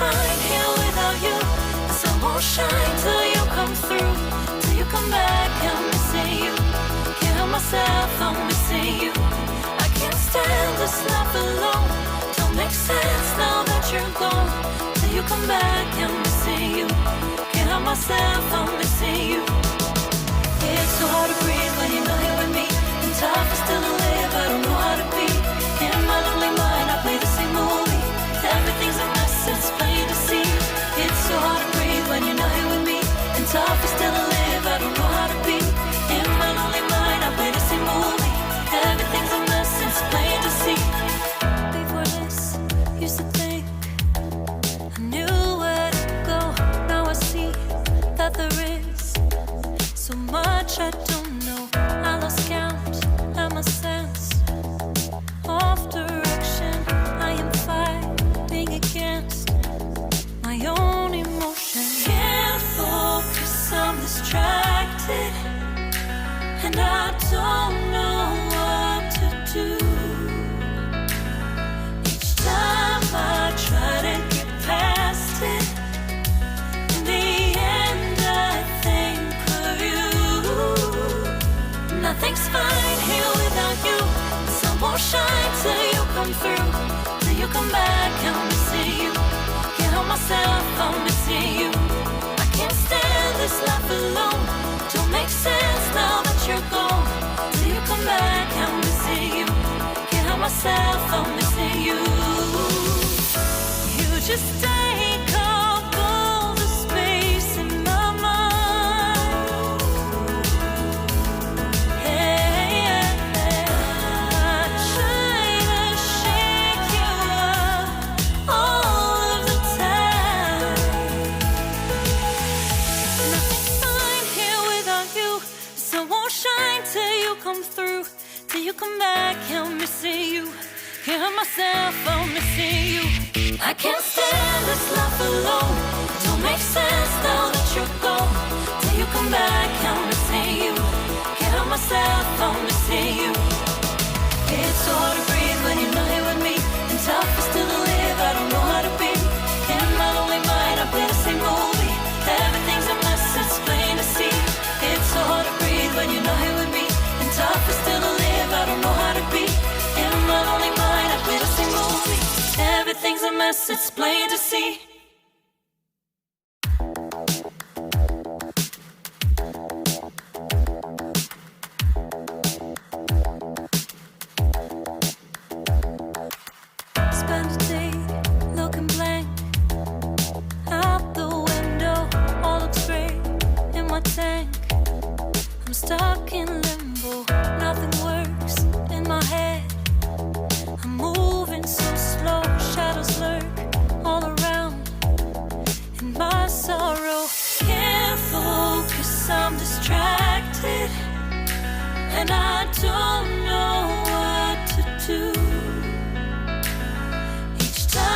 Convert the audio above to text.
fine here without you. The sun won't shine till you come through, till you come back. I'm missing you. Can't help myself, I'm missing you. I can't stand this life alone. Don't make sense now that you're gone. Till you come back, I'm missing you. Can't help myself, I'm missing you. It's so hard to breathe when you're not here with me. And tough is still to live, I don't know how to be. In my lonely mind, I play the same movie. Everything's a mess, it's plain to see. It's so hard to breathe when you're not here with me. And tough is still to live, I don't know how to be. In my lonely mind, I play the same movie. Everything's a mess, it's plain to see. Before this, used to think I knew where to go. Now I see that there is so much I don't know. I lost count at my sense of direction. I am fighting against my own emotion. Can't focus, I'm distracted, and I don't know what to do. Each time I try to get past it, in the end I think of you. Nothing's fine here without you. The sun won't shine till you come through, till you come back. I'm missing you. Can't help myself, I'm missing you. I can't stand this life alone. Don't make sense now that you're gone. Till you come back, I'm missing you. Can't help myself, I'm missing you. You just take up all the space in my mind. Hey, I try to shake you up all of the time. Nothing's fine here without you. The sun won't shine till you come through, till you come back. I'm missing you. Can't help myself, I'm missing you. I can't stand this life alone. Don't make sense now that you're gone. Till you come back, I'm missing you. Can't help myself, I'm missing you. It's so hard to breathe when you're not here with me. And tough is still to live, I don't know how to be. In my lonely mind, I play the same movie. Everything's a mess, it's plain to see. It's so hard to breathe when you're not here with me. And tough is still to live, I don't know how to be. In my lonely mind, I play the same movie. Everything's a mess, it's plain to see. Spend a day looking blank out the window. All looks great in my tank. I'm stuck in limbo. Nothing works in my head. I'm moving so slow. Shadows lurk all around in my sorrow. Can't focus, I'm distracted, and I don't